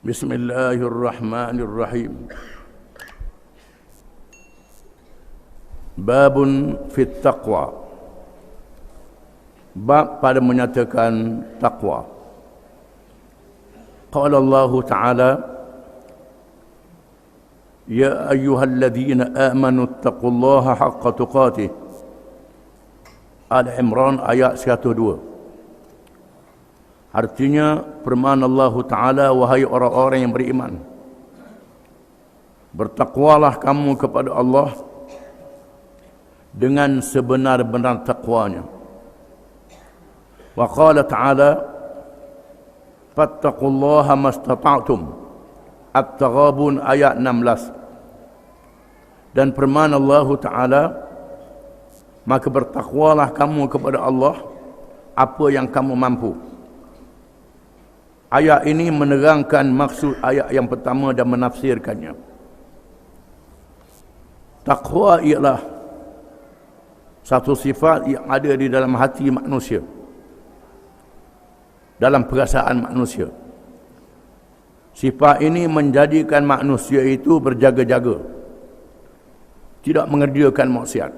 Bismillahirrahmanirrahim. Babun fit taqwa. Bab pada menyatakan taqwa. Qala Allah Ta'ala, Ya ayyuhalladzina amanu taqullaha haqqa tuqatih. Al-Imran ayat 102. Artinya firman Allah Ta'ala, wahai orang-orang yang beriman, bertakwalah kamu kepada Allah dengan sebenar-benar takwanya. Wa qala ta'ala, fattaqullaha mastata'tum. At-Taghabun ayat 16. Dan firman Allah Ta'ala, maka bertakwalah kamu kepada Allah apa yang kamu mampu. Ayat ini menerangkan maksud ayat yang pertama dan menafsirkannya. Taqwa ialah satu sifat yang ada di dalam hati manusia, dalam perasaan manusia. Sifat ini menjadikan manusia itu berjaga-jaga, tidak mengerjakan maksiat,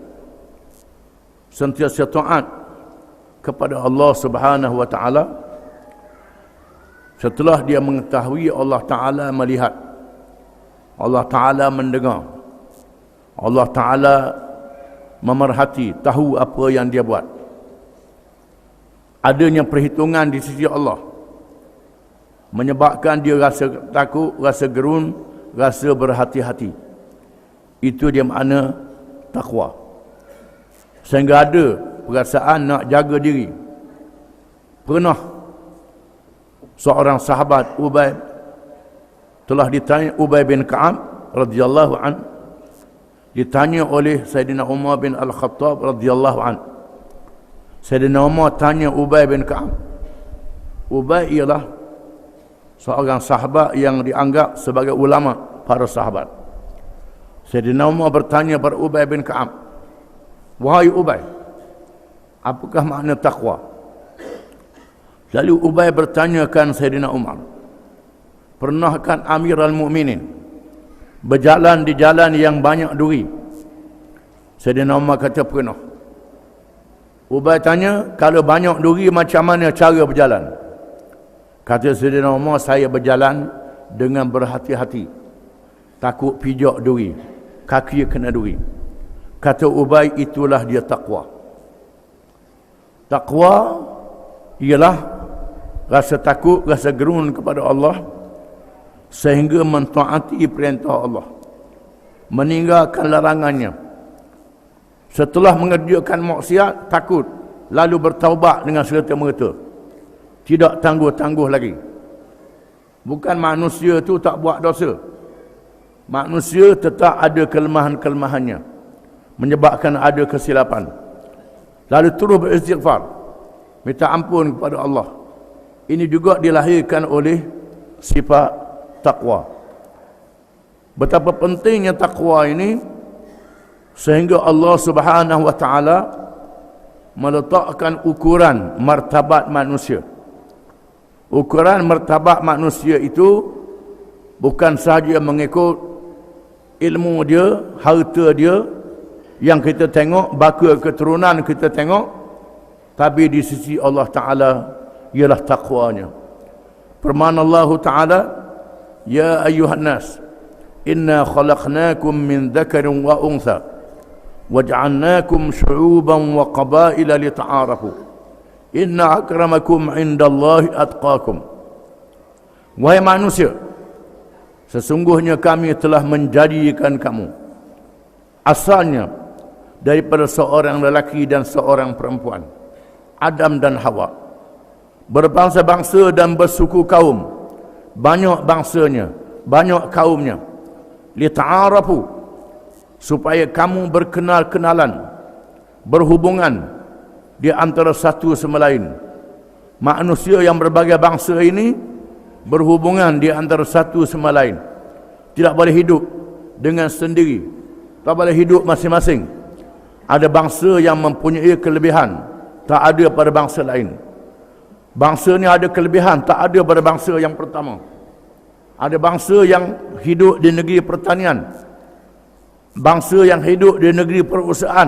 sentiasa taat kepada Allah Subhanahu wa Ta'ala. Setelah dia mengetahui Allah Ta'ala melihat, Allah Ta'ala mendengar, Allah Ta'ala memerhati, tahu apa yang dia buat. Adanya perhitungan di sisi Allah menyebabkan dia rasa takut, rasa gerun, rasa berhati-hati. Itu dia makna taqwa. Sehingga ada perasaan nak jaga diri. Pernah seorang sahabat Ubay telah ditanya, Ubay bin Ka'ab radhiyallahu an, ditanya oleh Sayyidina Umar bin Al-Khattab radhiyallahu an. Sayyidina Umar tanya Ubay bin Ka'ab. Ubay ialah seorang sahabat yang dianggap sebagai ulama para sahabat. Sayyidina Umar bertanya kepada Ubay bin Ka'ab, wahai Ubay, apakah makna taqwa? Lalu Ubay bertanyakan Sayyidina Umar, pernahkan Amirul Mukminin berjalan di jalan yang banyak duri? Sayyidina Umar kata pernah. Ubay tanya, kalau banyak duri macam mana cara berjalan? Kata Sayyidina Umar, saya berjalan dengan berhati-hati, takut pijak duri, kaki kena duri. Kata Ubay, itulah dia taqwa. Taqwa ialah rasa takut, rasa gerun kepada Allah sehingga mentaati perintah Allah, meninggalkan larangannya. Setelah mengerjakan maksiat, takut, lalu bertaubat dengan serta-merta, tidak tangguh-tangguh lagi. Bukan manusia tu tak buat dosa, manusia tetap ada kelemahan-kelemahannya, menyebabkan ada kesilapan, lalu terus beristighfar, minta ampun kepada Allah. Ini juga dilahirkan oleh sifat taqwa. Betapa pentingnya taqwa ini sehingga Allah Subhanahu wa Ta'ala meletakkan ukuran martabat manusia. Ukuran martabat manusia itu bukan sahaja mengikut ilmu dia, harta dia yang kita tengok, baka keturunan kita tengok, tapi di sisi Allah Ta'ala ialah taqwanya. Firman Allah Ta'ala, Ya ayyuhan nas, inna khalaqnakum min dhakarin wa untha waj'alnakum syu'uban wa qabaila lita'arafu inna akramakum indallahi atqakum. Wahai manusia, sesungguhnya kami telah menjadikan kamu asalnya daripada seorang lelaki dan seorang perempuan, Adam dan Hawa, berbangsa-bangsa dan bersuku kaum, banyak bangsanya, banyak kaumnya, lita'arafu, supaya kamu berkenal-kenalan, berhubungan di antara satu sama lain. Manusia yang berbagai bangsa ini berhubungan di antara satu sama lain, tidak boleh hidup dengan sendiri, tak boleh hidup masing-masing. Ada bangsa yang mempunyai kelebihan tak ada pada bangsa lain. Bangsa ni ada kelebihan tak ada pada bangsa yang pertama. Ada bangsa yang hidup di negeri pertanian, bangsa yang hidup di negeri perusahaan,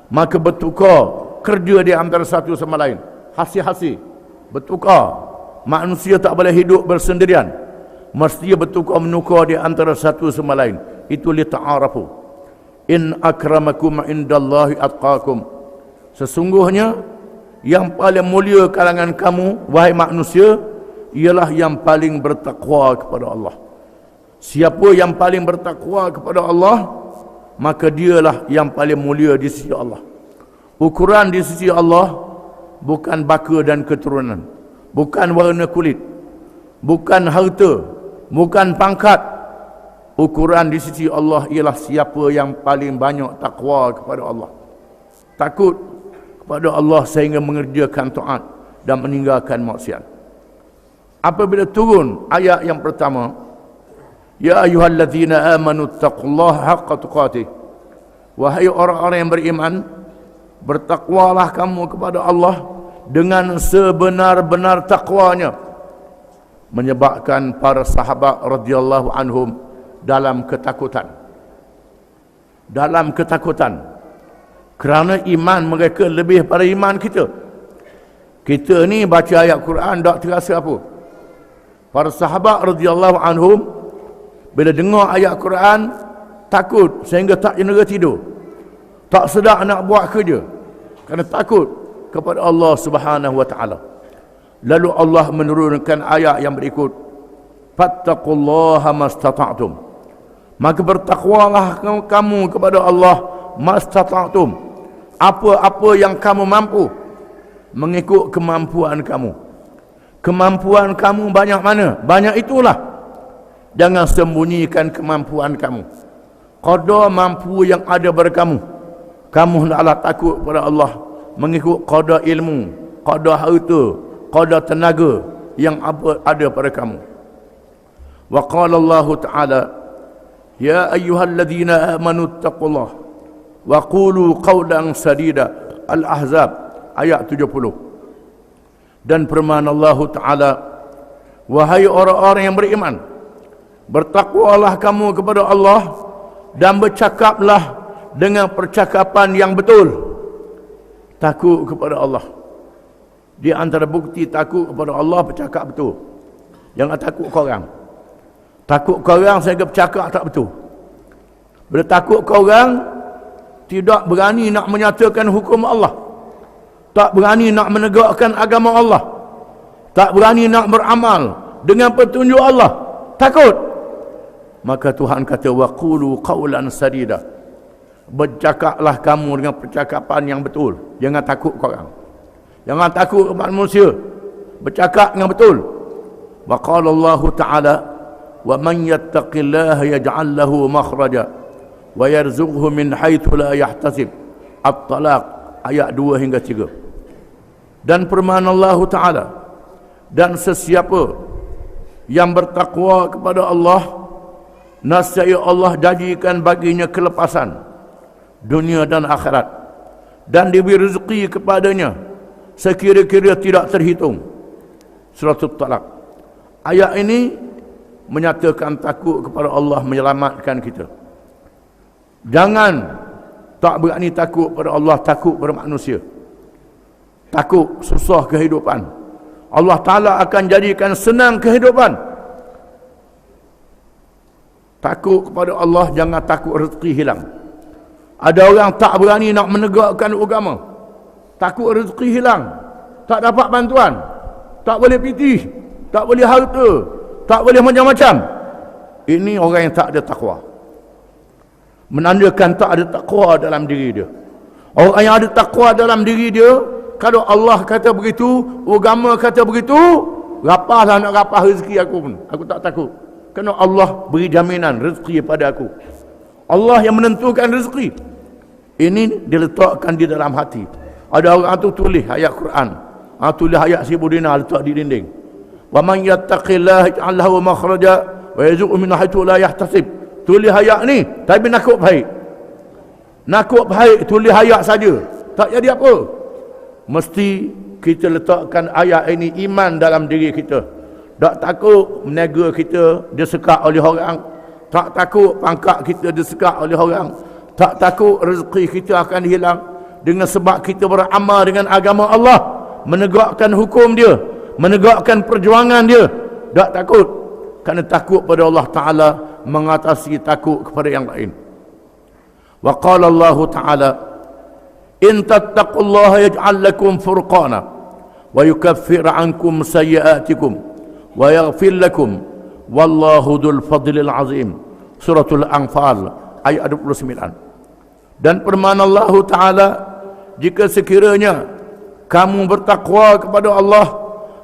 maka bertukar kerja di antara satu sama lain, hasil-hasil bertukar. Manusia tak boleh hidup bersendirian, mesti bertukar menukar di antara satu sama lain. Itu li ta'arafu. In akramakum indallahi atqakum. Sesungguhnya yang paling mulia kalangan kamu, wahai manusia, ialah yang paling bertakwa kepada Allah. Siapa yang paling bertakwa kepada Allah, maka dialah yang paling mulia di sisi Allah. Ukuran di sisi Allah bukan baka dan keturunan, bukan warna kulit, bukan harta, bukan pangkat. Ukuran di sisi Allah ialah siapa yang paling banyak takwa kepada Allah, takut kepada Allah sehingga mengerjakan taat dan meninggalkan maksiat. Apabila turun ayat yang pertama, ya ayyuhallazina amanu taqullaha haqqa tuqatih, wahai orang-orang yang beriman, bertakwalah kamu kepada Allah dengan sebenar-benar takwanya. Menyebabkan para sahabat radhiyallahu anhum dalam ketakutan, kerana iman mereka lebih pada iman kita. Kita ni baca ayat Quran tak terasa apa. Para sahabat radhiyallahu anhum bila dengar ayat Quran takut sehingga tak jenera tidur, tak sedar nak buat kerja kerana takut kepada Allah Subhanahu wa taala. Lalu Allah menurunkan ayat yang berikut, fattaqullaha mastata'tum, maka bertakwalah kamu kepada Allah mastata'tum, apa-apa yang kamu mampu, mengikut kemampuan kamu. Kemampuan kamu banyak mana? Banyak itulah. Jangan sembunyikan kemampuan kamu. Qadar mampu yang ada pada kamu. Kamu hendaklah takut kepada Allah mengikut qadar ilmu, qadar harta, qadar tenaga yang ada pada kamu. Wa qala Allah Ta'ala, ya ayyuhalladzina amanu taqullaha wa qulu qawlan sadida. Al-Ahzab ayat 70. Dan firman Allah Ta'ala, wahai orang-orang yang beriman, bertakwalah kamu kepada Allah dan bercakaplah dengan percakapan yang betul. Takut kepada Allah. Di antara bukti takut kepada Allah, bercakap betul. Jangan takut ke orang. Takut ke orang sehingga bercakap tak betul. Bila takut ke orang, tidak berani nak menyatakan hukum Allah, tak berani nak menegakkan agama Allah, tak berani nak beramal dengan petunjuk Allah, takut. Maka Tuhan kata, waqulu qawlan sadida, bercakaplah kamu dengan percakapan yang betul. Jangan takut ke orang, jangan takut kepada manusia, bercakap dengan betul. Wa qala Allah Ta'ala, wa man yattaqillaha yaj'al lahu makhraja wa yarzuqhu min haitsu la yahtasib. At-Talaq ayat 2 hingga 3. Dan firman Allah Ta'ala, dan sesiapa yang bertakwa kepada Allah, nascaya Allah jadikan baginya kelepasan dunia dan akhirat, dan diberi rezeki kepadanya sekira-kira tidak terhitung. Surah At-Talaq. Ayat ini menyatakan takut kepada Allah menyelamatkan kita. Jangan tak berani takut pada Allah, takut pada manusia, takut susah kehidupan. Allah Ta'ala akan jadikan senang kehidupan. Takut kepada Allah, jangan takut rezeki hilang. Ada orang tak berani nak menegakkan agama, takut rezeki hilang, tak dapat bantuan, tak boleh pitih, tak boleh harta, tak boleh macam-macam. Ini orang yang tak ada takwa, menandakan tak ada takwa dalam diri dia. Orang yang ada takwa dalam diri dia, kalau Allah kata begitu, agama kata begitu, rapahlah nak rapah rezeki aku pun, aku tak takut. Kerana Allah beri jaminan rezeki pada aku. Allah yang menentukan rezeki. Ini diletakkan di dalam hati. Ada orang tu tulis ayat Quran, tulis ayat 1000 dinar letak di dinding. Wa man yattaqillaha yaj'al lahu makhraja wa yarzuqhu min haitsu la yahtasib. Tulis ayat ni tapi nakut baik. Nakut baik, tulis ayat saja, tak jadi apa. Mesti kita letakkan ayat ini iman dalam diri kita. Tak takut meniaga kita disekak oleh orang. Tak takut pangkat kita disekak oleh orang. Tak takut rezeki kita akan hilang. Dengan sebab kita beramal dengan agama Allah. Menegakkan hukum dia. Menegakkan perjuangan dia. Tak takut. Kerana takut pada Allah Ta'ala mengatasi takut kepada yang lain. Wa qala Allah Ta'ala, in tattaqullaha yaj'al lakum furqana wa yukaffir ankum sayyi'atikum wa yaghfir lakum wallahu dzul fadlil azim. Suratul Anfal ayat 29. Dan firman Allah Ta'ala, jika sekiranya kamu bertakwa kepada Allah,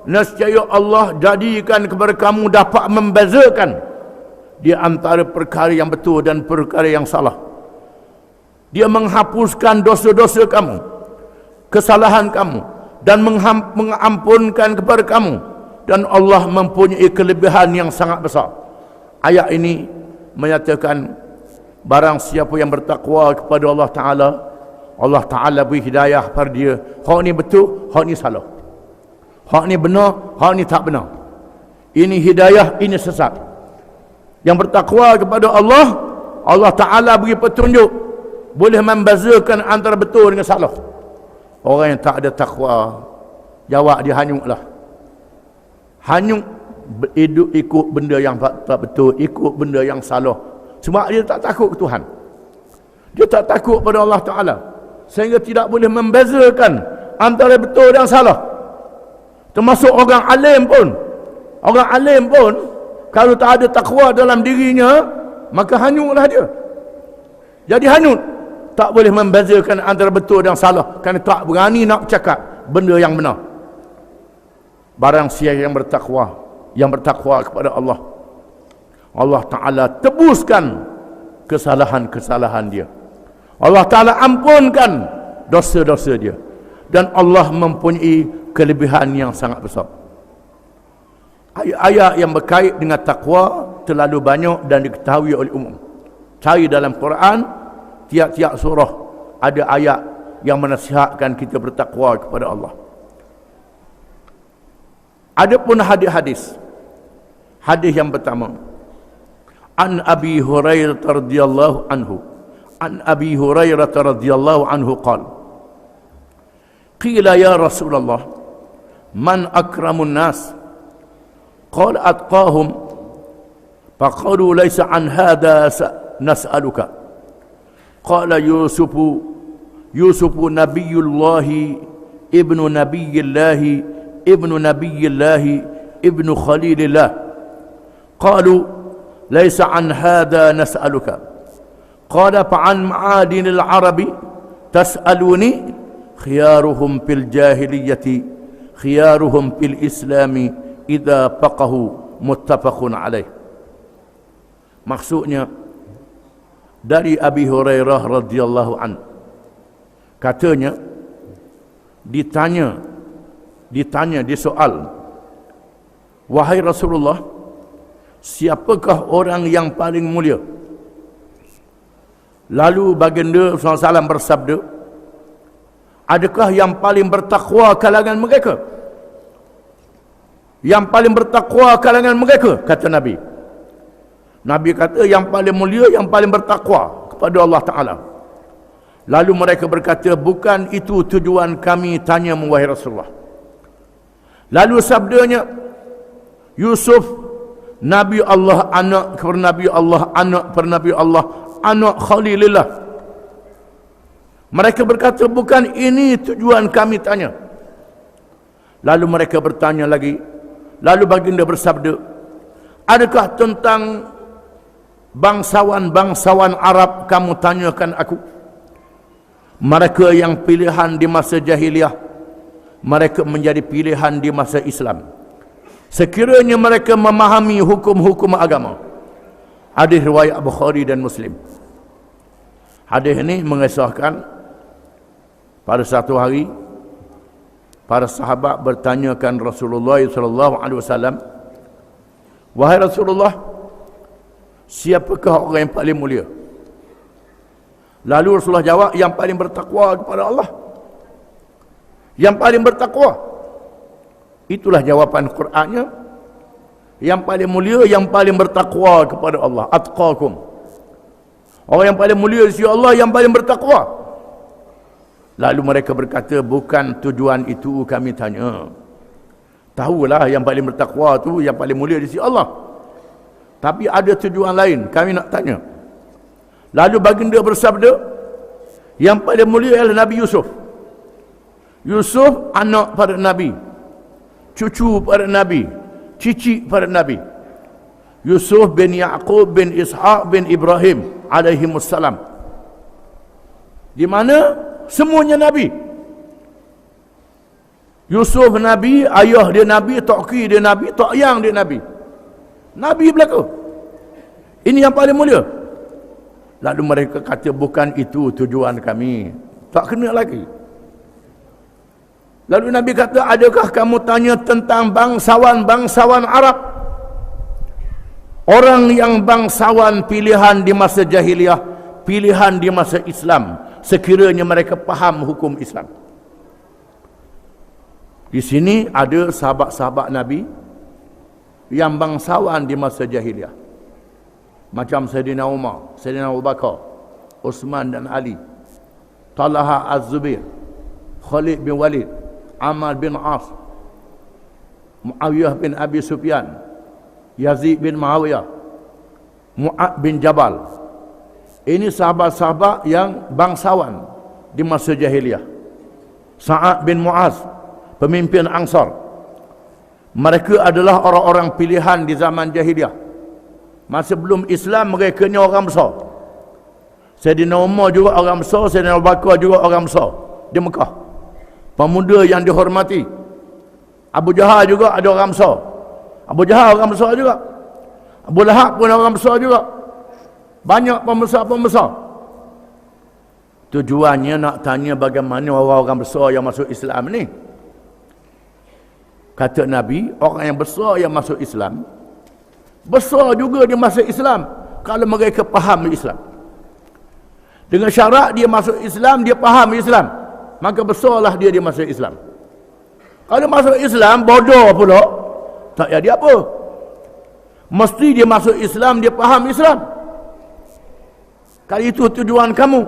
nescaya Allah jadikan kepada kamu dapat membezakan di antara perkara yang betul dan perkara yang salah. Dia menghapuskan dosa-dosa kamu, kesalahan kamu, dan mengampunkan kepada kamu. Dan Allah mempunyai kelebihan yang sangat besar. Ayat ini menyatakan barang siapa yang bertakwa kepada Allah Ta'ala, Allah Ta'ala beri hidayah pada dia. Hak ni betul, hak ni salah. Hak ni benar, hak ni tak benar. Ini hidayah, ini sesat. Yang bertakwa kepada Allah, Allah Ta'ala beri petunjuk, boleh membezakan antara betul dengan salah. Orang yang tak ada takwa, jawab dia hanyutlah. Hanyut, hidup ikut benda yang tak betul, ikut benda yang salah. Sebab dia tak takut ke Tuhan. Dia tak takut pada Allah Ta'ala, sehingga tidak boleh membezakan antara betul dan salah. Termasuk orang alim pun. Orang alim pun, kalau tak ada takwa dalam dirinya, maka hanyutlah dia. Jadi hanyut. Tak boleh membezakan antara betul dan salah, kerana tak berani nak cakap benda yang benar. Barang siapa yang bertakwa kepada Allah, Allah Ta'ala tebuskan kesalahan-kesalahan dia. Allah Ta'ala ampunkan dosa-dosa dia. Dan Allah mempunyai kelebihan yang sangat besar. Ayat-ayat yang berkait dengan takwa terlalu banyak dan diketahui oleh umum. Cari dalam Quran, tiap-tiap surah ada ayat yang menasihatkan kita bertakwa kepada Allah. Adapun hadis-hadis. Hadis yang pertama, An Abi Hurairah radhiyallahu anhu. An Abi Hurairah radhiyallahu anhu qala, qila ya Rasulullah, man akramun nas? Qala atqahum. Faqalu laysa an hadha nas'aluka. Qala Yusufu nabiyullahi ibnu nabiyillahi ibnu nabiyillahi ibnu khalilillah. Qalu laysa an hadha nas'aluka. Qala fa'an ma'adinil arabi tas'aluni. Khiyaruhum fil jahiliyati khiyaruhum fil islami idza faqahu. Muttafaqun alaih. Maksudnya, dari Abi Hurairah radhiyallahu an, katanya ditanya disoal, wahai Rasulullah, siapakah orang yang paling mulia? Lalu baginda SAW bersabda, adakah yang paling bertakwa kalangan mereka? Yang paling bertakwa kalangan mereka, kata Nabi. Nabi kata yang paling mulia, yang paling bertakwa kepada Allah Ta'ala. Lalu mereka berkata, bukan itu tujuan kami tanya wahai Rasulullah. Lalu sabdanya, Yusuf, Nabi Allah, anak kepada Nabi Allah, anak kepada Nabi Allah, anak Khalilillah. Mereka berkata, bukan ini tujuan kami tanya. Lalu mereka bertanya lagi. Lalu baginda bersabda, adakah tentang bangsawan-bangsawan Arab kamu tanyakan aku? Mereka yang pilihan di masa jahiliyah, mereka menjadi pilihan di masa Islam. Sekiranya mereka memahami hukum-hukum agama. Hadis riwayat Bukhari dan Muslim. Hadis ini mengisahkan pada satu hari para sahabat bertanyakan Rasulullah SAW, wahai Rasulullah, siapakah orang yang paling mulia? Lalu Rasulullah jawab, yang paling bertakwa kepada Allah. Yang paling bertakwa. Itulah jawapan Qur'annya. Yang paling mulia, yang paling bertakwa kepada Allah. Atqakum. Orang yang paling mulia di sisi Allah, yang paling bertakwa. Lalu mereka berkata, bukan tujuan itu kami tanya. Tahulah yang paling bertakwa tu yang paling mulia di sisi Allah. Tapi ada tujuan lain, kami nak tanya. Lalu baginda bersabda, yang paling mulia adalah Nabi Yusuf. Yusuf anak para Nabi, cucu para Nabi, cici para Nabi. Yusuf bin Yaqub bin Ishaq bin Ibrahim alaihimussalam. Di mana semuanya Nabi. Yusuf Nabi, ayah dia Nabi, Toki dia Nabi, Tokyang dia Nabi. Nabi belaka. Ini yang paling mulia. Lalu mereka kata, bukan itu tujuan kami. Tak kena lagi. Lalu Nabi kata, adakah kamu tanya tentang bangsawan-bangsawan Arab? Orang yang bangsawan pilihan di masa jahiliah, pilihan di masa Islam, sekiranya mereka faham hukum Islam. Di sini ada sahabat-sahabat Nabi yang bangsawan di masa jahiliah. Macam Sayyidina Umar, Sayyidina Abu Bakar, Uthman dan Ali, Talha Az-Zubair, Khalid bin Walid, Ammar bin As, Muawiyah bin Abi Sufyan, Yazid bin Muawiyah, Mu'ad bin Jabal. Ini sahabat-sahabat yang bangsawan di masa jahiliah. Sa'ad bin Mu'az, pemimpin Ansar. Mereka adalah orang-orang pilihan di zaman jahiliah. Masa belum Islam, mereka ni orang besar. Sayyidina Umar juga orang besar, Sayyidina Abu Bakar juga orang besar di Mekah. Pemuda yang dihormati. Abu Jahal juga ada orang besar. Abu Jahal orang besar juga. Abu Lahab pun orang besar juga. Banyak pembesar-pembesar. Tujuannya nak tanya bagaimana orang-orang besar yang masuk Islam ni. Kata Nabi, orang yang besar yang masuk Islam, besar juga dia masuk Islam kalau mereka faham Islam. Dengan syarat dia masuk Islam, dia faham Islam, maka besarlah dia masuk Islam. Kalau masuk Islam bodoh pula, tak jadi apa. Mesti dia masuk Islam, dia faham Islam. Kalau itu tujuan kamu,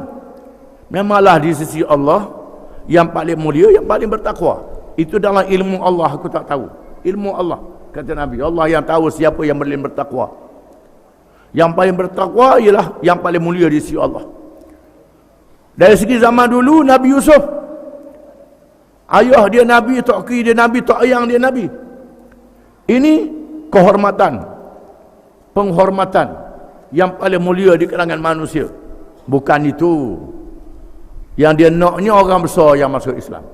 memanglah di sisi Allah yang paling mulia, yang paling bertakwa. Itu dalam ilmu Allah, aku tak tahu. Ilmu Allah, kata Nabi, Allah yang tahu siapa yang paling bertakwa. Yang paling bertakwa ialah yang paling mulia di sisi Allah. Dari segi zaman dulu, Nabi Yusuf, ayah dia Nabi, Toki dia Nabi, Tokyang dia Nabi. Ini kehormatan, penghormatan yang paling mulia di kalangan manusia. Bukan itu. Yang dia naknya orang besar yang masuk Islam.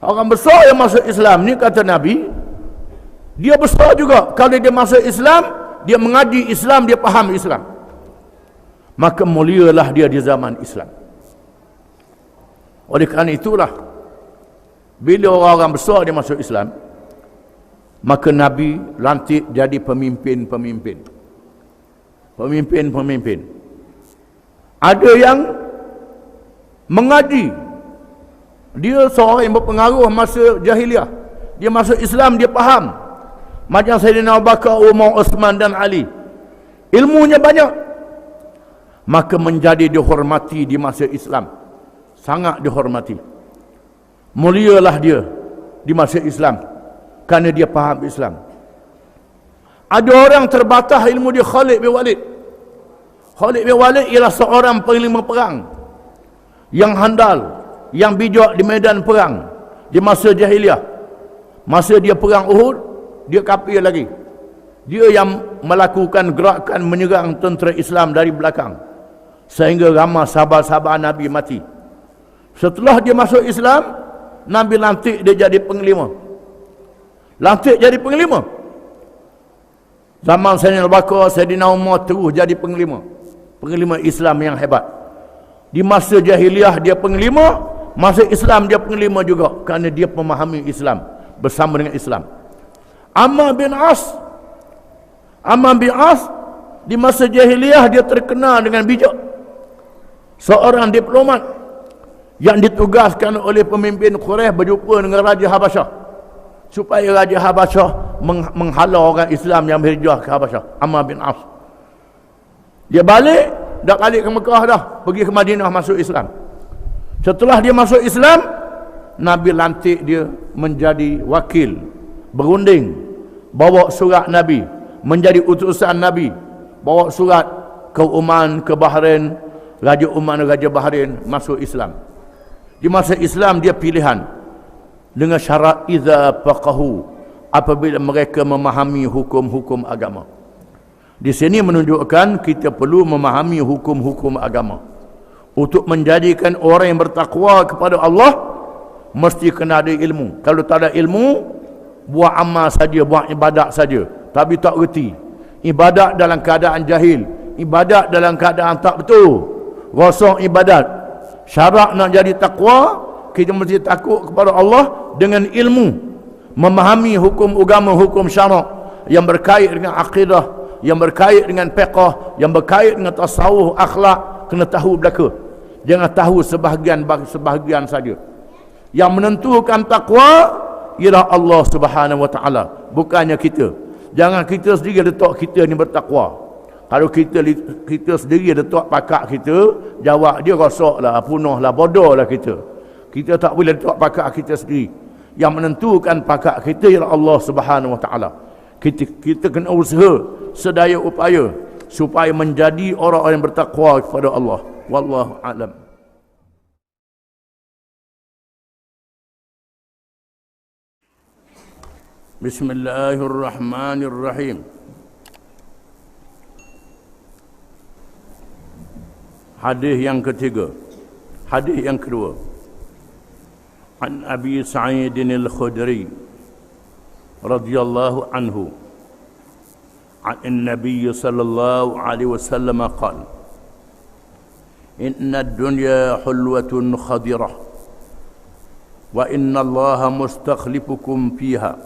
Orang besar yang masuk Islam ni, kata Nabi, dia besar juga. Kalau dia masuk Islam, dia mengaji Islam, dia faham Islam, maka mulialah dia di zaman Islam. Oleh kerana itulah, bila orang-orang besar dia masuk Islam, maka Nabi lantik jadi pemimpin-pemimpin. Pemimpin-pemimpin. Ada yang mengaji. Dia seorang yang berpengaruh masa jahiliah. Dia masuk Islam, dia faham. Macam Sayyidina Abu Bakar, Umar, Uthman dan Ali. Ilmunya banyak. Maka menjadi dihormati di masa Islam. Sangat dihormati. Mulialah dia di masa Islam, kerana dia faham Islam. Ada orang terbatas ilmu dia, Khalid bin Walid. Khalid bin Walid ialah seorang panglima perang yang handal, yang bijak di medan perang di masa jahiliah. Masa dia perang Uhud, dia kafir lagi. Dia yang melakukan gerakan menyerang tentera Islam dari belakang, sehingga ramai sahabat-sahabat Nabi mati. Setelah dia masuk Islam, Nabi lantik dia jadi penglima. Lantik jadi penglima. Zaman Sayyidina Abu Bakar, Sayyidina Umar terus jadi penglima. Penglima Islam yang hebat. Di masa jahiliah dia penglima, masa Islam dia penglima juga, kerana dia memahami Islam bersama dengan Islam. Ammar bin As di masa jahiliah dia terkenal dengan bijak. Seorang diplomat yang ditugaskan oleh pemimpin Quraisy berjumpa dengan Raja Habasyah. supaya Raja Habasyah menghalau orang Islam yang berhijrah ke Habasyah, Ammar bin As. Dia balik, dah balik ke Mekah dah, pergi ke Madinah masuk Islam. Setelah dia masuk Islam, Nabi lantik dia menjadi wakil, berunding, bawa surat Nabi, menjadi utusan Nabi, bawa surat ke Oman, ke Bahrain. Raja Oman, Raja Bahrain masuk Islam. Di masa Islam dia pilihan dengan syarat idza faqahu, apabila mereka memahami hukum-hukum agama. Di sini menunjukkan kita perlu memahami hukum-hukum agama. Untuk menjadikan orang yang bertakwa kepada Allah, mesti kena ada ilmu. Kalau tak ada ilmu, buat amal saja, buat ibadat saja, tapi tak reti. Ibadat dalam keadaan jahil, ibadat dalam keadaan tak betul, rosok ibadat. Syarat nak jadi takwa, kita mesti takut kepada Allah dengan ilmu, memahami hukum agama, hukum syarak yang berkait dengan akidah, yang berkait dengan fiqh, yang berkait dengan tasawuf, akhlak, kena tahu belaka. Jangan tahu sebahagian saja. Yang menentukan takwa ialah Allah Subhanahu wa taala, bukannya kita. Jangan kita sendiri letak kita ni bertakwa. Kalau kita sendiri letak pakak kita, jawab dia rosaklah, punahlah, bodohlah kita. Kita tak boleh letak pakak kita sendiri. Yang menentukan pakak kita ialah Allah Subhanahu wa taala. Kita kena usaha sedaya upaya supaya menjadi orang-orang yang bertakwa kepada Allah. Wallahu a'lam. Bismillahirrahmanirrahim. Hadis yang ketiga. Hadis yang kedua. An Abi Sa'id al-Khudri radhiyallahu anhu an Nabi sallallahu alaihi wasallam qala inna ad-dunya hulwatun khadirah wa inna Allaha mustakhlifukum fiha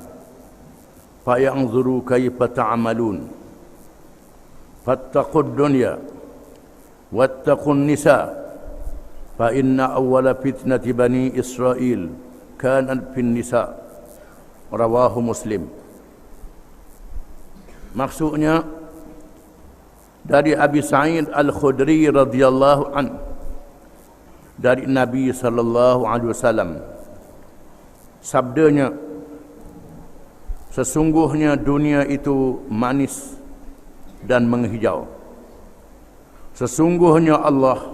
fayanzuru kayfa ta'malun fattaqud dunya wattaqun nisa fa inna awwala fitnati bani Israil kanat fin nisa. Rawahu Muslim. Maksudnya dari Abi Sa'id al-Khudri radhiyallahu an, dari Nabi sallallahu alaihi wasallam, sabdanya, sesungguhnya dunia itu manis dan menghijau. Sesungguhnya Allah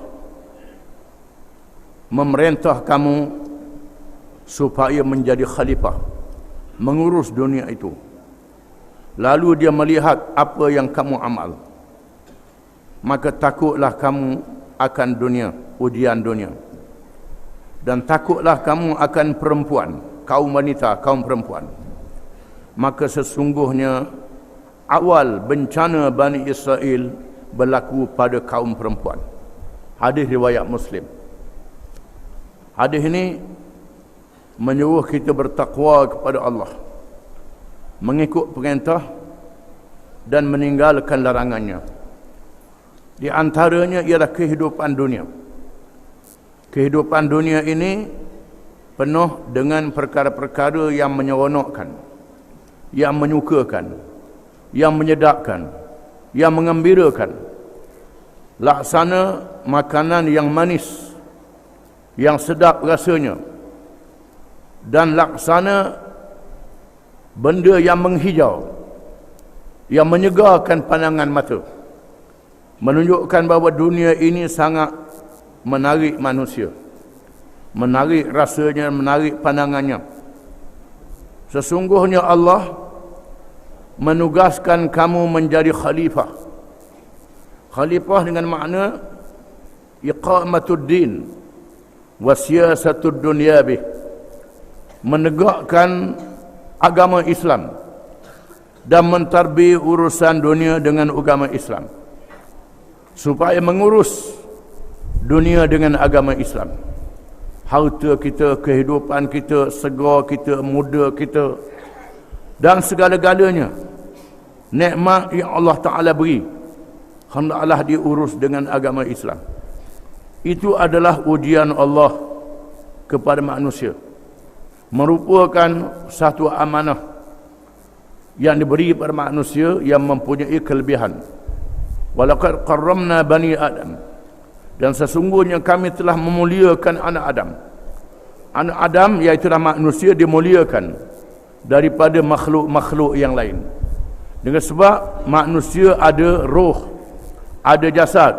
memerintah kamu supaya menjadi khalifah, mengurus dunia itu. Lalu dia melihat apa yang kamu amal, maka takutlah kamu akan dunia, ujian dunia, dan takutlah kamu akan perempuan, kaum wanita, kaum perempuan. Maka sesungguhnya awal bencana Bani Israel berlaku pada kaum perempuan. Hadis riwayat Muslim. Hadis ini menyuruh kita bertakwa kepada Allah, mengikut perintah dan meninggalkan larangannya. Di antaranya ialah kehidupan dunia. Kehidupan dunia ini penuh dengan perkara-perkara yang menyeronokkan, yang menyukakan, yang menyedapkan, yang mengembirakan. Laksana makanan yang manis, yang sedap rasanya, dan laksana benda yang menghijau, yang menyegarkan pandangan mata, menunjukkan bahawa dunia ini sangat menarik manusia, menarik rasanya, menarik pandangannya. Sesungguhnya Allah menugaskan kamu menjadi khalifah. Khalifah dengan makna iqamatud din wa siyasatud dunya bih, menegakkan agama Islam dan mentadbir urusan dunia dengan agama Islam, supaya mengurus dunia dengan agama Islam. Harta kita, kehidupan kita, segar kita, muda kita, dan segala-galanya nikmat yang Allah Ta'ala beri, hendaklah diurus dengan agama Islam. Itu adalah ujian Allah kepada manusia. merupakan satu amanah yang diberi kepada manusia yang mempunyai kelebihan. Walaqad qarramna bani Adam, dan sesungguhnya kami telah memuliakan anak Adam. Anak Adam iaitulah manusia dimuliakan daripada makhluk-makhluk yang lain. Dengan sebab manusia ada roh, ada jasad,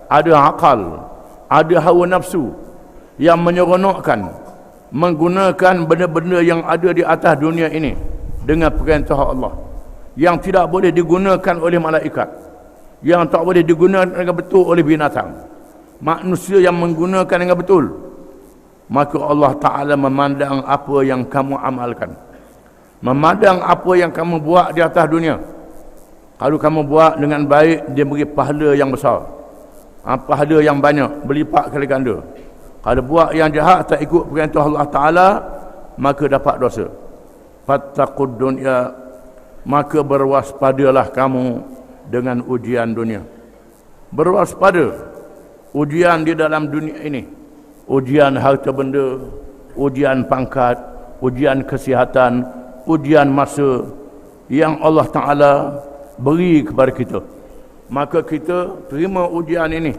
ada akal, ada hawa nafsu yang menyeronokkan menggunakan benda-benda yang ada di atas dunia ini dengan perintah Allah, yang tidak boleh digunakan oleh malaikat, yang tak boleh digunakan dengan betul oleh binatang. Manusia yang menggunakan dengan betul, maka Allah Ta'ala memandang apa yang kamu amalkan, memandang apa yang kamu buat di atas dunia. Kalau kamu buat dengan baik, dia beri pahala yang besar, pahala yang banyak, berlipat kali ganda. Kalau buat yang jahat, tak ikut perintah Allah Ta'ala, maka dapat dosa. Fattaqud dunya, maka berwaspadalah kamu dengan ujian dunia. Berwaspada ujian di dalam dunia ini, ujian harta benda, ujian pangkat, ujian kesihatan, ujian masa yang Allah Ta'ala beri kepada kita. Maka kita terima ujian ini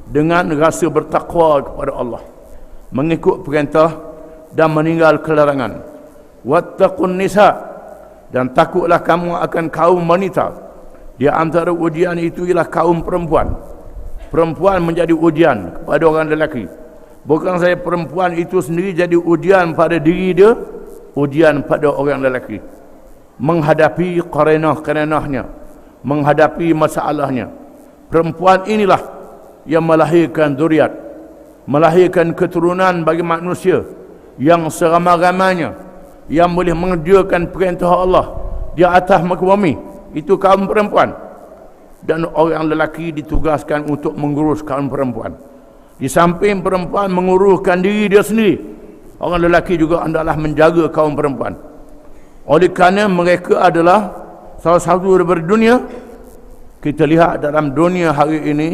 dengan rasa bertakwa kepada Allah, mengikut perintah dan meninggal kelarangan. Wattaqun nisa, dan takutlah kamu akan kaum wanita. Di antara ujian itu ialah kaum perempuan. Perempuan menjadi ujian kepada orang lelaki. Bukan saja perempuan itu sendiri jadi ujian pada diri dia, ujian pada orang lelaki. Menghadapi qarinah-qarinahnya, menghadapi masalahnya. Perempuan inilah yang melahirkan zuriat, melahirkan keturunan bagi manusia yang seramai-ramainya, yang boleh mengerjakan perintah Allah di atas muka bumi. Itu kaum perempuan. Dan orang lelaki ditugaskan untuk mengurus kaum perempuan. Di samping perempuan menguruskan diri dia sendiri, orang lelaki juga hendaklah menjaga kaum perempuan. Oleh kerana mereka adalah salah satu daripada dunia. Kita lihat dalam dunia hari ini,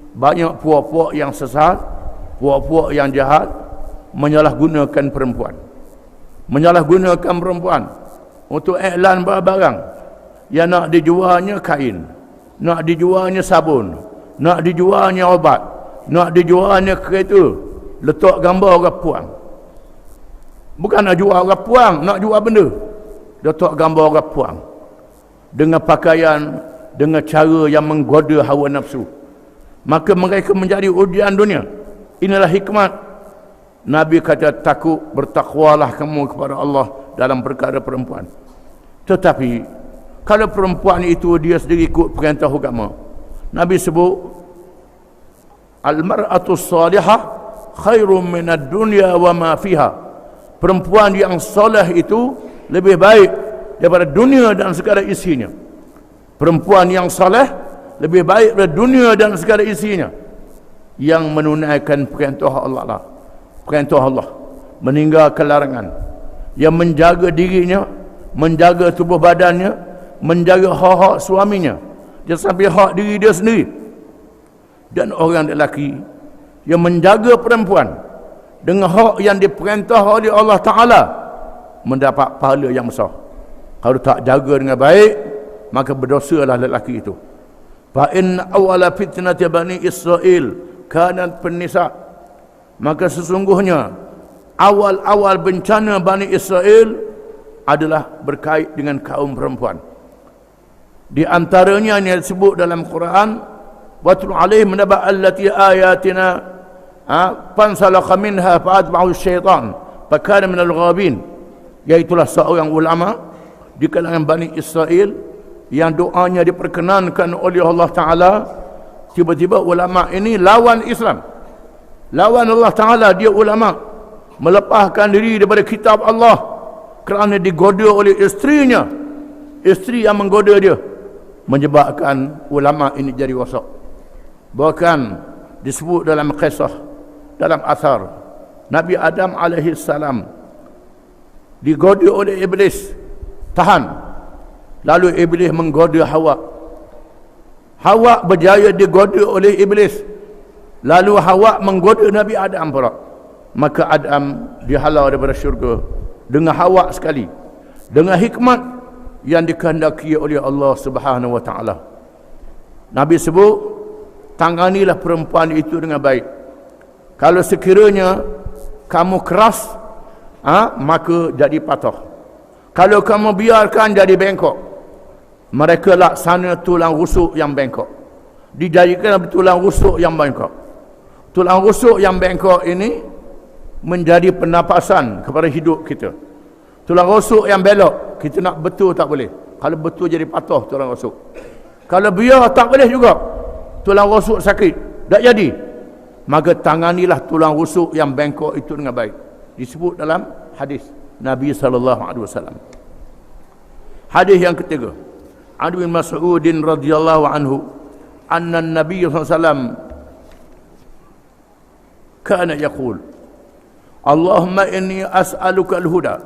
banyak puak-puak yang sesat, puak-puak yang jahat menyalahgunakan perempuan. Menyalahgunakan perempuan untuk iklan barang-barang yang nak dijualnya kain, nak dijualnya sabun, nak dijualnya obat, nak dijualnya kereta, letak gambar orang puang. Bukan nak jual orang puang, nak jual benda, letak gambar orang puang dengan pakaian, dengan cara yang menggoda hawa nafsu. Maka mereka menjadi ujian dunia. Inilah hikmat Nabi kata, takut, bertakwalah kamu kepada Allah dalam perkara perempuan. Tetapi kalau perempuan itu dia sendiri ikut perintah agama, Nabi sebut al-mar'atu salihah khairum minad dunya wa ma fiha. Perempuan yang soleh itu lebih baik daripada dunia dan segala isinya. Perempuan yang soleh lebih baik daripada dunia dan segala isinya, yang menunaikan perintah Allah lah, perintah Allah, meninggalkan larangan, yang menjaga dirinya, menjaga tubuh badannya, menjaga hak-hak suaminya, dia sampai hak diri dia sendiri. Dan orang lelaki yang menjaga perempuan dengan hak yang diperintah oleh Allah Ta'ala, mendapat pahala yang besar. Kalau tak jaga dengan baik, maka berdosalah lelaki itu. Fa in awala fitnati bani Israel kanat penisa, maka sesungguhnya awal-awal bencana Bani Israel adalah berkait dengan kaum perempuan. Di antaranya yang disebut dalam Quran, watul alaihim naba allati ayatina fansalakha minha fa'atba'ahu syaitan fakana minal ghabin. Iaitulah seorang ulama di kalangan Bani Israel yang doanya diperkenankan oleh Allah Ta'ala. Tiba-tiba ulama ini lawan Islam, lawan Allah Ta'ala. Dia ulama melepaskan diri daripada kitab Allah kerana digoda oleh isterinya, isteri yang menggoda dia, menyebabkan ulama ini jadi rosak. Bahkan disebut dalam kisah, dalam asar, Nabi Adam alaihi salam digoda oleh iblis, tahan. Lalu iblis menggoda Hawa. Hawa berjaya digoda oleh iblis. Lalu Hawa menggoda Nabi Adam pula. Maka Adam dihalau daripada syurga dengan hawak sekali, dengan hikmat yang dikehendaki oleh Allah Subhanahu wa taala. Nabi sebut, tanganilah perempuan itu dengan baik. Kalau sekiranya kamu keras, maka jadi patah. Kalau kamu biarkan jadi bengkok, mereka laksana tulang rusuk yang bengkok. Dijadikan tulang rusuk yang bengkok. Tulang rusuk yang bengkok ini menjadi penapasan kepada hidup kita. Tulang rusuk yang belok, kita nak betul tak boleh. Kalau betul jadi patah tulang rusuk. Kalau biar tak boleh juga. Tulang rusuk sakit, tak jadi. Maka tanganilah tulang rusuk yang bengkok itu dengan baik. Disebut dalam hadis Nabi SAW. Hadis yang ketiga, An bin Mas'ud radhiyallahu anhu, anna Nabi SAW kana yaqul, Allahumma inni as'aluka al-huda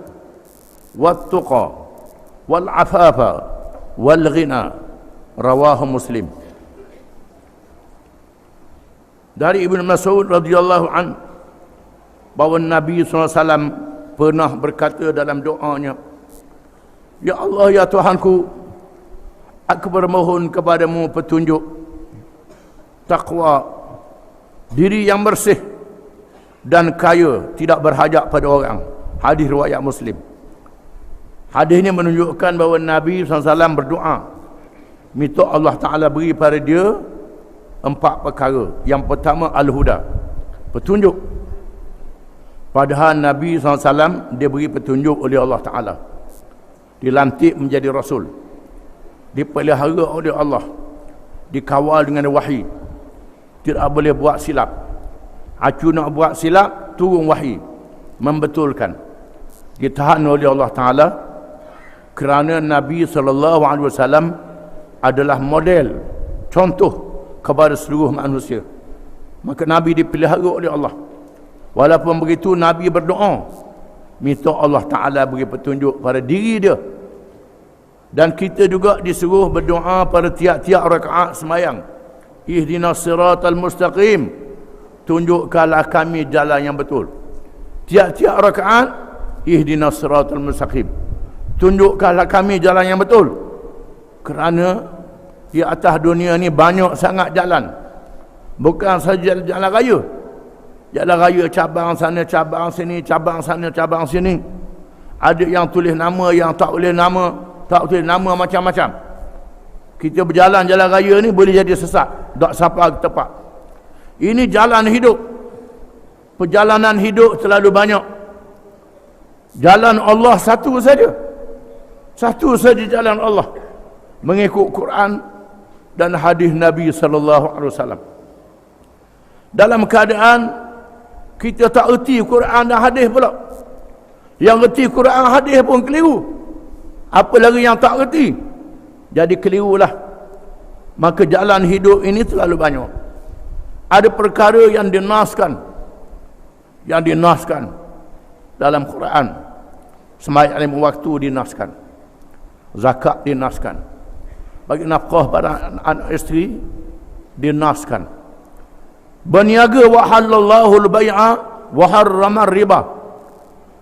wat-tuqa wal-afafa wal-ghina. Rawahu Muslim. Dari Ibn Mas'ud radhiyallahu an, bahawa Nabi SAW pernah berkata dalam doanya, Ya Allah, ya Tuhanku, aku bermohon kepadamu petunjuk, takwa, diri yang bersih, dan kaya, tidak berhajat pada orang. Hadis riwayat Muslim. Hadis ini menunjukkan bahawa Nabi SAW berdoa, minta Allah Ta'ala beri pada dia 4 perkara. Yang pertama, al-huda, petunjuk. Padahal Nabi SAW dia beri petunjuk oleh Allah Ta'ala, dilantik menjadi Rasul, dipelihara oleh Allah, dikawal dengan wahyi, tidak boleh buat silap. Acu nak buat silap, turun wahyi membetulkan. Ditahan oleh Allah Ta'ala kerana Nabi SAW adalah model, contoh kepada seluruh manusia. Maka Nabi dipelihara oleh Allah. Walaupun begitu, Nabi berdoa, minta Allah Ta'ala beri petunjuk pada diri dia. Dan kita juga disuruh berdoa pada tiap-tiap rakaat semayang, ihdinas siratal mustaqim, tunjukkanlah kami jalan yang betul. Tiap-tiap rakaat, ihdinas siratal mustaqim, tunjukkanlah kami jalan yang betul. Kerana di atas dunia ni banyak sangat jalan, bukan saja jalan raya. Jalan raya cabang sana, cabang sini, cabang sana, cabang sini. Ada yang tulis nama, yang tak boleh nama, tak tulis nama, macam-macam. Kita berjalan jalan raya ni boleh jadi sesat, tak sampai ke tepat. Ini jalan hidup. Perjalanan hidup terlalu banyak. Jalan Allah satu saja. Satu saja jalan Allah, mengikut Quran dan hadis Nabi SAW. Dalam keadaan kita tak erti Quran dan hadis pula. Yang erti Quran hadis pun keliru, apa lagi yang tak erti, jadi kelirulah. Maka jalan hidup ini terlalu banyak. Ada perkara yang dinaskan dalam Quran. Sembahyang 5 waktu dinaskan, zakat dinaskan, bagi nafkah pada anak isteri dinaskan, berniaga, wa halallahu al-bai'a wa harrama riba.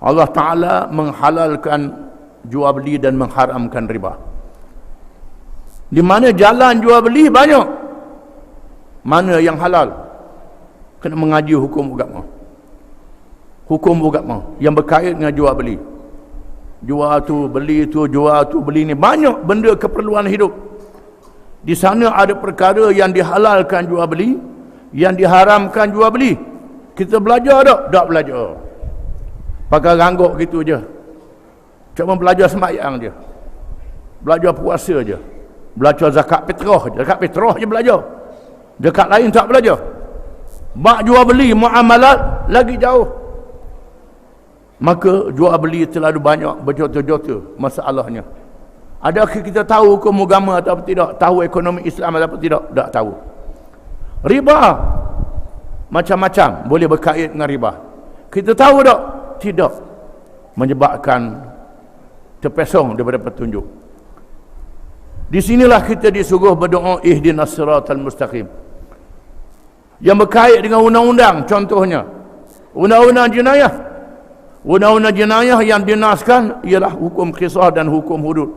Allah Ta'ala menghalalkan jual beli dan mengharamkan riba. Di mana jalan jual beli banyak, mana yang halal, kena mengaji hukum agama. Hukum agama yang berkait dengan jual beli. Jual tu beli tu, jual tu beli ni, banyak benda keperluan hidup. Di sana ada perkara yang dihalalkan jual beli, yang diharamkan jual beli. Kita belajar tak? Tak belajar. Pakai ranggok gitu je. Cuma belajar sembahyang je, belajar puasa je, belajar zakat fitrah je. Zakat fitrah je belajar, zakat lain tak belajar. Bak jual beli, muamalat lagi jauh. Maka jual beli terlalu banyak, berjuta-juta masalahnya. Adakah kita tahu hukum agama atau tidak? Tahu ekonomi Islam atau tidak? Tak tahu. Riba macam-macam boleh berkait dengan riba. Kita tahu tak? Tidak. Menyebabkan terpesong daripada petunjuk. Di sinilah kita disuruh berdoa, ihdinas siratal mustaqim, yang berkait dengan undang-undang. Contohnya undang-undang jenayah, Undang-undang jenayah yang dinaskan ialah hukum qisas dan hukum hudud.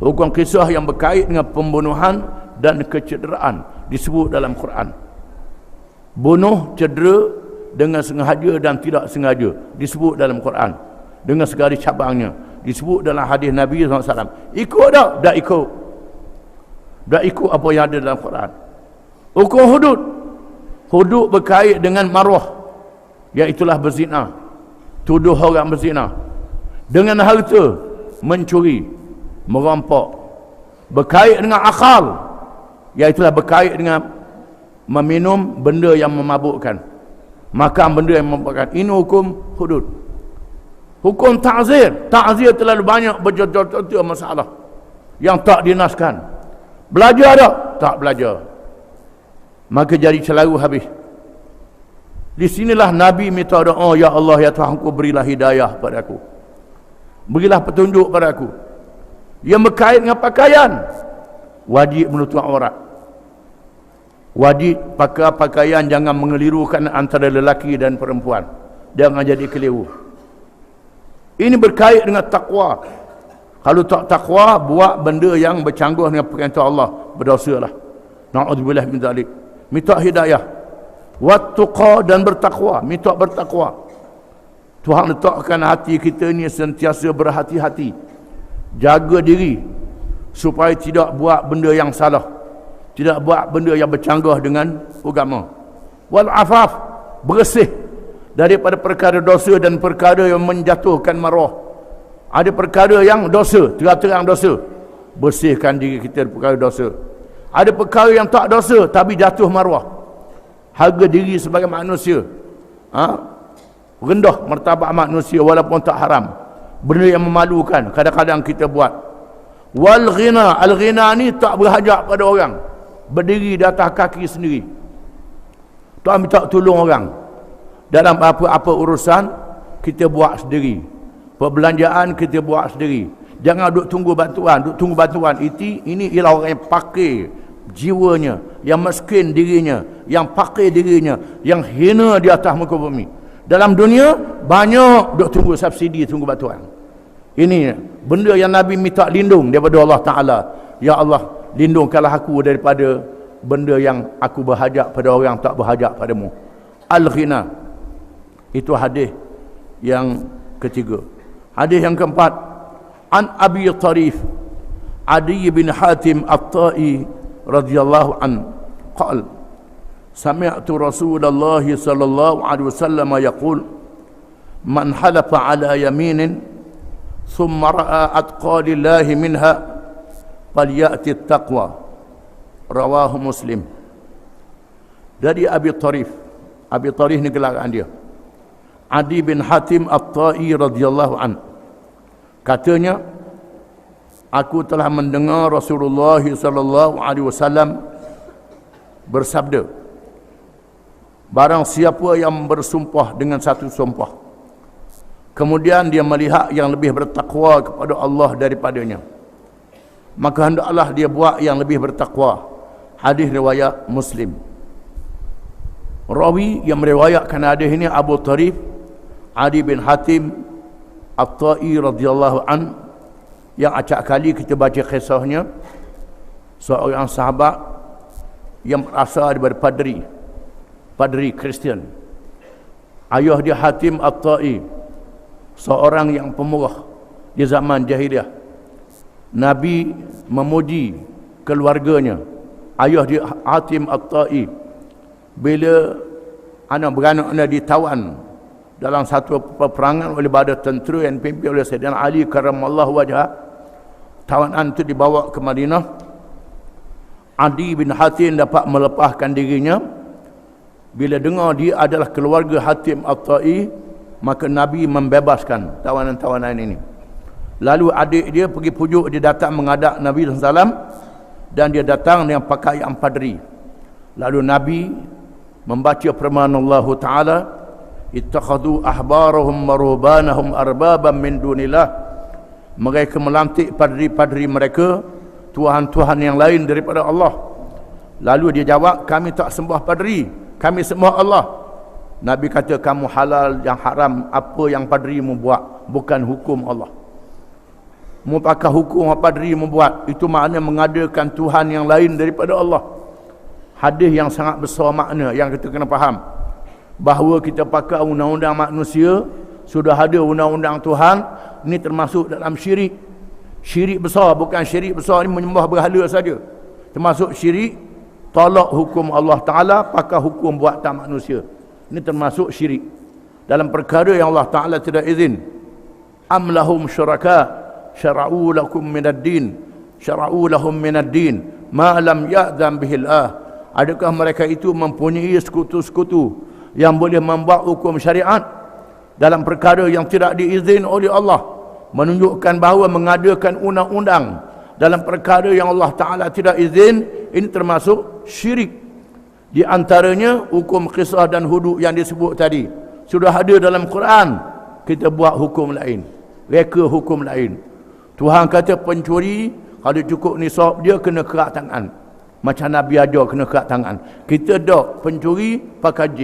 Hukum qisas yang berkait dengan pembunuhan dan kecederaan disebut dalam Quran. Bunuh, cedera dengan sengaja dan tidak sengaja disebut dalam Quran, dengan segala cabangnya disebut dalam hadis Nabi SAW. Ikut tak? Tak ikut. Tak ikut apa yang ada dalam Quran. Hukum hudud. Hudud berkait dengan maruah, iaitulah berzina, tuduh orang berzina, dengan harta, mencuri, merampok, berkait dengan akal, iaitulah berkait dengan meminum benda yang memabukkan, makan benda yang memabukkan. Ini hukum hudud. Hukum ta'zir. Ta'zir terlalu banyak berjuta-juta masalah yang tak dinaskan. Belajar tak? Tak belajar. Maka jadi celaru habis. Di sinilah Nabi minta doa, ya Allah, ya Tuhanku, berilah hidayah pada aku. Berilah petunjuk pada aku. Yang berkait dengan pakaian, wajib menutup aurat. Wajib pakai pakaian, jangan mengelirukan antara lelaki dan perempuan. Jangan jadi keliru. Ini berkait dengan takwa. Kalau tak takwa, buat benda yang bercanggah dengan perintah Allah, berdosalah. Na'udzubillah min zalik. Minta hidayah. Wattaqwa, dan bertakwa. Minta bertakwa. Tuhan letakkan hati kita ni sentiasa berhati-hati. Jaga diri supaya tidak buat benda yang salah, tidak buat benda yang bercanggah dengan agama. Wal afaf, bersih daripada perkara dosa dan perkara yang menjatuhkan maruah. Ada perkara yang dosa, terang-terang dosa, bersihkan diri kita dari perkara dosa. Ada perkara yang tak dosa tapi jatuh maruah, harga diri sebagai manusia, rendah martabat manusia walaupun tak haram, benda yang memalukan kadang-kadang kita buat. Wal ghina, al ghina ni tak berhajat pada orang, berdiri di atas kaki sendiri, tak minta tolong orang. Dalam apa-apa urusan kita buat sendiri, perbelanjaan kita buat sendiri. Jangan duk tunggu bantuan. Ini ialah orang yang pakai jiwanya, yang miskin dirinya, yang pakai dirinya, yang hina di atas muka bumi. Dalam dunia banyak duk tunggu subsidi, tunggu bantuan. Ini benda yang Nabi minta lindung daripada Allah Ta'ala. Ya Allah, lindungkanlah aku daripada benda yang aku berhajat pada orang tak berhajat padamu. Al-ghina. Itu hadis yang ketiga. Hadis yang keempat, an Abi Tarif Adi bin Hatim At-Ta'i radhiyallahu an qala sami'tu Rasulullah sallallahu alaihi wasallam yaqul man halafa ala yaminin thumma ra'a atqa lillahi minha falyati at-taqwa, rawahu Muslim. Dari Abi Tarif ni gelaran dia, Adi bin Hatim At-Ta'i radhiyallahu an. Katanya, aku telah mendengar Rasulullah sallallahu alaihi wasallam bersabda, barang siapa yang bersumpah dengan satu sumpah, kemudian dia melihat yang lebih bertakwa kepada Allah daripadanya, maka hendaklah dia buat yang lebih bertakwa. Hadis riwayat Muslim. Rawi yang meriwayatkan hadis ini Abu Tarif Adi bin Hatim At-Ta'i radhiyallahu an, yang acak kali kita baca kisahnya, seorang sahabat yang berasal daripada padri Kristian. Ayah dia Hatim At-Ta'i, seorang yang pemurah di zaman jahiliah. Nabi memuji keluarganya. Ayah dia Hatim At-Ta'i, bila anak beranak ditawan dalam satu peperangan oleh badan tentera yang dipimpin oleh Sayyidina Ali karamallahu wajhah, tawanan itu dibawa ke Madinah. Adi bin Hatim dapat melepaskan dirinya. Bila dengar dia adalah keluarga Hatim At-Ta'i, maka Nabi membebaskan tawanan-tawanan ini. Lalu adik dia pergi pujuk, dia datang menghadap Nabi SAW, dan dia datang dengan pakaian padri. Lalu Nabi membaca firman Allah Ta'ala, ittakhadhu ahbarahum wa ruhbanahum arbaban min dunillah. Mereka melantik padri-padri mereka tuhan-tuhan yang lain daripada Allah. Lalu dia jawab, kami tak sembah padri, kami sembah Allah. Nabi kata kamu halal, yang haram apa yang padrimu buat, bukan hukum Allah. Mu pakai hukum apa padrimu buat, itu makna mengadakan Tuhan yang lain daripada Allah. Hadis yang sangat besar makna yang kita kena faham. Bahawa kita pakai undang-undang manusia, sudah ada undang-undang Tuhan, ini termasuk dalam syirik. Syirik besar, bukan syirik besar ni menyembah berhala saja. Termasuk syirik, tolak hukum Allah Ta'ala, pakai hukum buatan manusia. Ini termasuk syirik. Dalam perkara yang Allah Ta'ala tidak izin. Am lahum syuraka syara'u lakum minad din, syara'u lahum minad din ma lam ya'zam bihil Adakah mereka itu mempunyai sekutu-sekutu yang boleh membuat hukum syariat dalam perkara yang tidak diizin oleh Allah, menunjukkan bahawa mengadakan undang-undang dalam perkara yang Allah Ta'ala tidak izin, ini termasuk syirik. Di antaranya hukum qisas dan hudud yang disebut tadi. Sudah ada dalam Quran, kita buat hukum lain, reka hukum lain. Tuhan kata pencuri kalau cukup nisab dia kena kerak tangan, macam Nabi ajar kena kerak tangan. Kita tak, pencuri pakai J.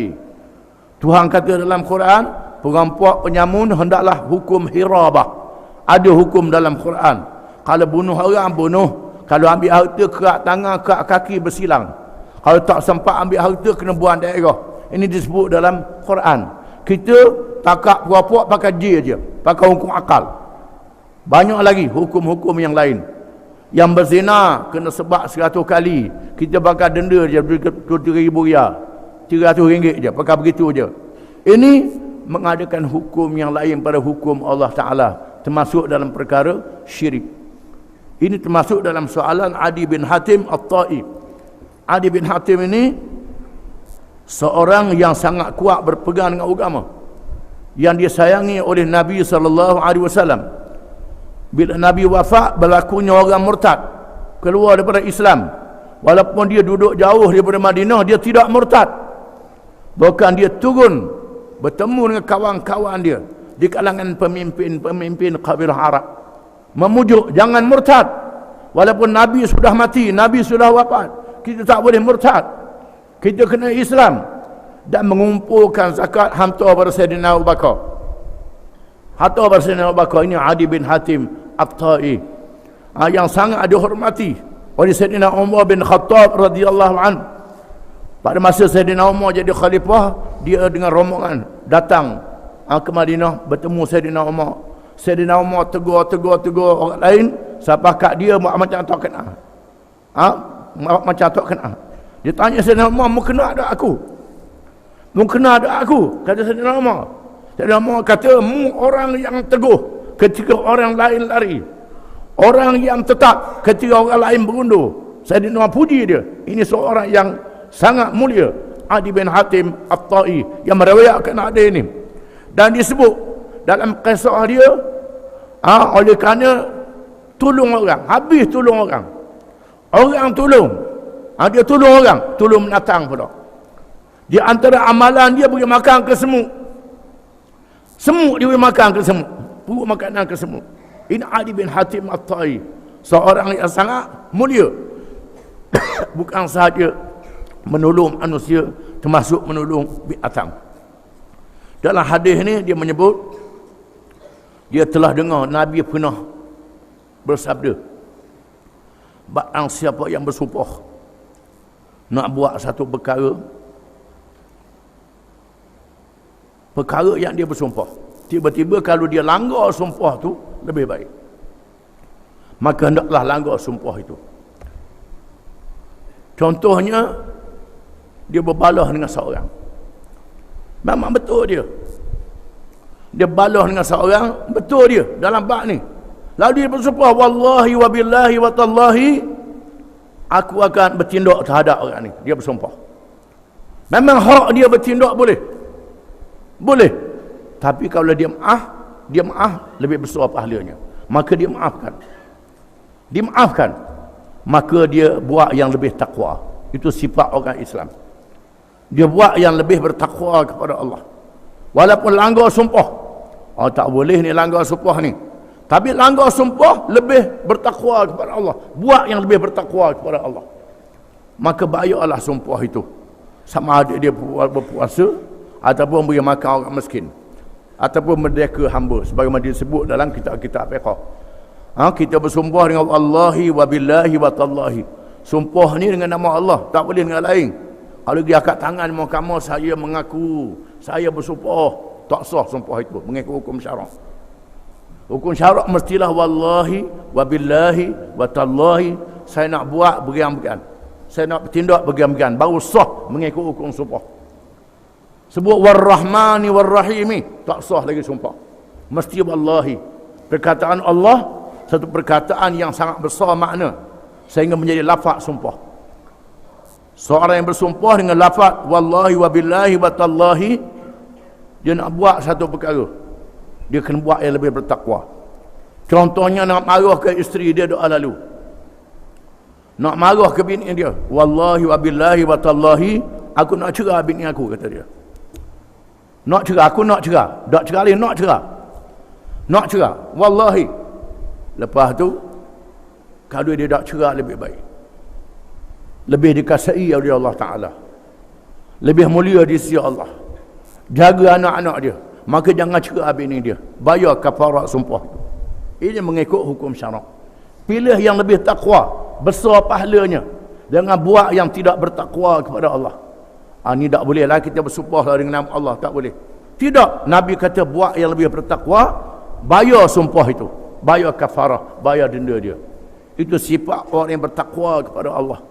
Tuhan kata dalam Quran, perampok penyamun hendaklah hukum hirabah. Ada hukum dalam Quran. Kalau bunuh orang, bunuh. Kalau ambil harta, kerak tangan, kerak kaki, bersilang. Kalau tak sempat ambil harta, kena buang daerah. Ini disebut dalam Quran. Kita takak puak-puak pakai J aja, pakai hukum akal. Banyak lagi hukum-hukum yang lain. Yang berzina kena sebab 100 kali, kita pakai denda je 2-3 ribu riyal, 300 ringgit je, pakai begitu je. Ini mengadakan hukum yang lain pada hukum Allah Ta'ala, termasuk dalam perkara syirik. Ini termasuk dalam soalan Adi bin Hatim At-Ta'i. Adi bin Hatim ini seorang yang sangat kuat berpegang dengan agama, yang disayangi oleh Nabi SAW. Bila Nabi wafat, berlakunya orang murtad keluar daripada Islam. Walaupun dia duduk jauh daripada Madinah, dia tidak murtad. Bahkan dia turun bertemu dengan kawan-kawan dia di kalangan pemimpin-pemimpin kabilah Arab, memujuk jangan murtad. Walaupun Nabi sudah mati, Nabi sudah wafat, kita tak boleh murtad, kita kena Islam. Dan mengumpulkan zakat hantar pada Sayyidina Abu Bakar. Hantar pada Sayyidina Abu Bakar. Ini Adi bin Hatim At-Ta'i, yang sangat dihormati oleh Sayyidina Umar bin Khattab radhiyallahu anhu. Pada masa Sayyidina Umar jadi khalifah, dia dengan rombongan datang ke Madinah bertemu Sayyidina Umar. Sayyidina Umar tegur orang lain, siapa kat dia macam tak kenal. Macam tak kenal. Dia tanya Sayyidina Umar, mu kenal ada aku? Mu kenal ada aku? Kata Sayyidina Umar. Sayyidina Umar kata, mu orang yang teguh ketika orang lain lari, orang yang tetap ketika orang lain berundur. Sayyidina Umar puji dia. Ini seorang yang sangat mulia, Adi bin Hatim At-Ta'i, yang meriwayatkan hadis ini. Dan disebut dalam kisah dia, oleh kerana tolong orang, habis tolong orang. Orang tolong, dia tolong orang, tolong menatang pula. Di antara amalan dia bagi makan ke semut. Semut dia bagi makan ke semut, perut makanan ke semut. Ini Adi bin Hatim At-Ta'i, seorang yang sangat mulia. Bukan sahaja menolong manusia, termasuk menolong binatang. Dalam hadis ni dia menyebut, dia telah dengar Nabi pernah bersabda, barang siapa yang bersumpah nak buat satu perkara yang dia bersumpah, tiba-tiba kalau dia langgar sumpah tu lebih baik, maka hendaklah langgar sumpah itu. Contohnya, dia berbalah dengan seorang, memang betul dia balah dengan seorang, betul dia dalam bab ni. Lalu dia bersumpah, wallahi wa billahi wa tallahi, aku akan bertindak terhadap orang ni. Dia bersumpah. Memang hak dia bertindak boleh. Tapi kalau dia maaf lebih besar pahalanya. Maka dia maafkan. Maka dia buat yang lebih takwa. Itu sifat orang Islam. Dia buat yang lebih bertakwa kepada Allah. Walaupun langgar sumpah, tak boleh ni langgar sumpah ni, tapi langgar sumpah lebih bertakwa kepada Allah, buat yang lebih bertakwa kepada Allah, maka bayarlah sumpah itu. Sama ada dia berpuasa ataupun beri makan orang miskin, ataupun merdeka hamba sebagaimana disebut dalam kitab-kitab fiqh. Kita bersumpah dengan Allahi wa billahi wa tallahi. Sumpah ni dengan nama Allah, tak boleh dengan lain. Kalau dia angkat tangan mahkamah, saya mengaku, saya bersumpah, tak sah sumpah itu mengikut hukum syarak. Hukum syarak mestilah wallahi wa billahi wa tallahi, saya nak buat begian-begian, saya nak bertindak begian-begian, baru sah mengikut hukum sumpah. Sebut warrahmani warrahimi, tak sah lagi sumpah. Mesti wallahi. Perkataan Allah satu perkataan yang sangat besar makna sehingga menjadi lafaz sumpah. Seorang yang bersumpah dengan lafaz wallahi wa billahi wa tallahi, dia nak buat satu perkara, dia kena buat yang lebih bertakwa. Contohnya nak marah ke isteri dia, doa lalu. Nak marah ke bini dia, wallahi wa billahi wa tallahi, aku nak cerah bini aku, kata dia. Nak cerah, aku nak cerah. Tak cerah lagi, nak cerah. Nak cerah, wallahi. Lepas tu, kalau dia tak cerah lebih baik, lebih dikasihi oleh Allah Ta'ala, lebih mulia di sisi Allah, jaga anak-anak dia, maka jangan cerah bini dia, bayar kafarat sumpah. Ini mengikut hukum syarak. Pilih yang lebih takwa, besar pahalanya, jangan buat yang tidak bertakwa kepada Allah. Ini tak boleh lah kita bersumpah dengan nama Allah, tak boleh. Tidak, Nabi kata buat yang lebih bertakwa, bayar sumpah itu, bayar kafarah, bayar denda dia. Itu sifat orang yang bertakwa kepada Allah.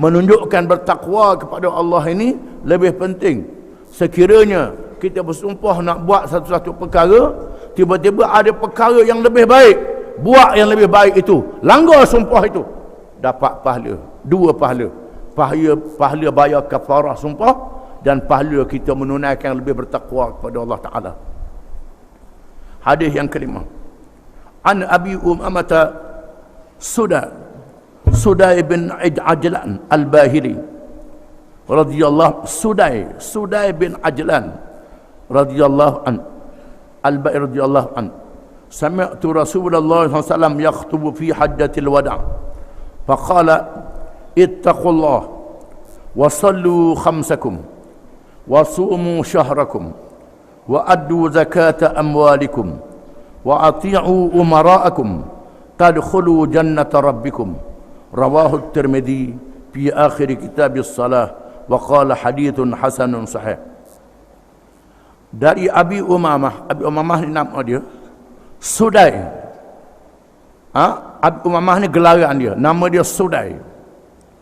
Menunjukkan bertakwa kepada Allah ini lebih penting. Sekiranya kita bersumpah nak buat satu-satu perkara, tiba-tiba ada perkara yang lebih baik, buat yang lebih baik itu, langgar sumpah itu, dapat pahala, dua pahala. Pahala bayar kafarah sumpah, dan pahala kita menunaikan lebih bertakwa kepada Allah Ta'ala. Hadis yang kelima, an Abi Umamah Sudai bin Ajlan al-Bahili radhiyallahu Sudai bin Ajlan radhiyallahu an al-Bahili radhiyallahu an sami'tu Rasulullah sallallahu alaihi wasallam yakhutubu fi hajjatil wada' faqala ittaqullah wa sallu khamsakum wa sumu syahrakum wa addu zakata amwalikum wa ati'u umara'akum tadkhulu jannata rabbikum. Rawahu Tirmidzi fi akhir kitab as-salah wa qala hadithun hasanun sahih. Dari Abi Umamah ni nama dia Sudai. Abi Umamah ni gelaran dia, nama dia Sudai.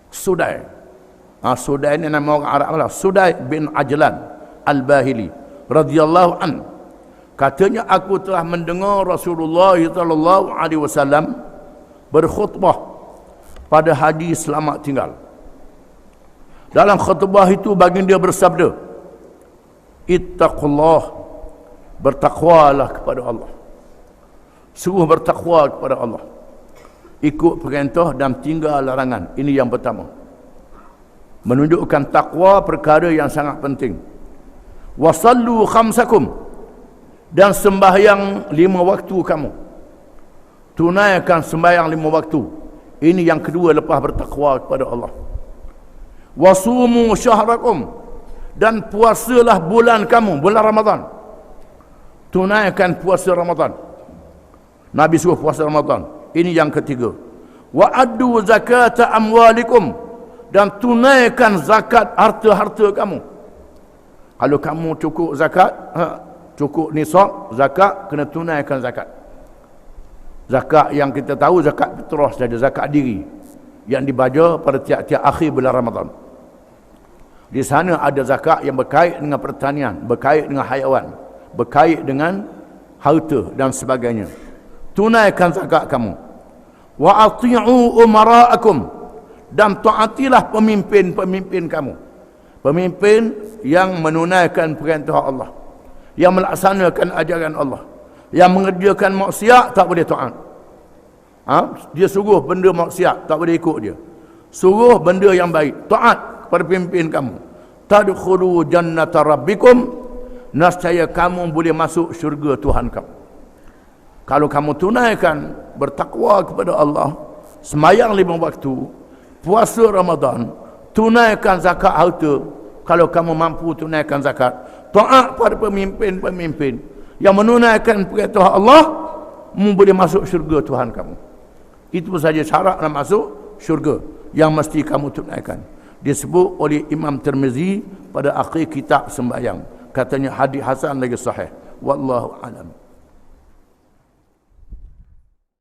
Sudai ni nama orang Arab lah. Sudai bin Ajlan al-Bahili radhiyallahu an. Katanya aku telah mendengar Rasulullah sallallahu alaihi wasallam berkhutbah pada hari selamat tinggal. Dalam khutbah itu baginda bersabda, ittaqullah, bertakwalah kepada Allah. Suruh bertakwa kepada Allah, ikut perintah dan tinggal larangan. Ini yang pertama, menunjukkan takwa perkara yang sangat penting. Wasallu khamsakum, dan sembahyang 5 waktu kamu, tunaikan sembahyang 5 waktu. Ini yang kedua lepas bertakwa kepada Allah. Wasumu syahrakum, dan puasalah bulan kamu, bulan Ramadan. Tunaikan puasa Ramadan. Nabi suruh puasa Ramadan. Ini yang ketiga. Wa addu zakata amwalikum, dan tunaikan zakat harta-harta kamu. Kalau kamu cukup zakat, cukup nisab zakat, kena tunaikan zakat. Zakat yang kita tahu zakat fitrah saja, zakat diri yang dibaca pada tiap-tiap akhir bulan Ramadan. Di sana ada zakat yang berkait dengan pertanian, berkait dengan haiwan, berkait dengan harta dan sebagainya. Tunaikan zakat kamu. Wa ati'u umara'akum, dan taatilah pemimpin-pemimpin kamu. Pemimpin yang menunaikan perintah Allah, yang melaksanakan ajaran Allah, yang mengerjakan maksiat tak boleh taat. Dia suruh benda maksiat, tak boleh ikut dia. Suruh benda yang baik, taat kepada pemimpin kamu. Tadkhulu jannata rabbikum, nescaya kamu boleh masuk syurga Tuhan kamu. Kalau kamu tunaikan bertakwa kepada Allah, sembahyang 5 waktu, puasa Ramadan, tunaikan zakat harta, kalau kamu mampu tunaikan zakat. Taat pada pemimpin-pemimpin yang menunaikan perintah Allah, kamu boleh masuk syurga Tuhan kamu. Itu saja syarat nak masuk syurga yang mesti kamu tunaikan. Disebut oleh Imam Tirmizi pada akhir kitab sembahyang. Katanya hadis hasan lagi sahih. Wallahu alam.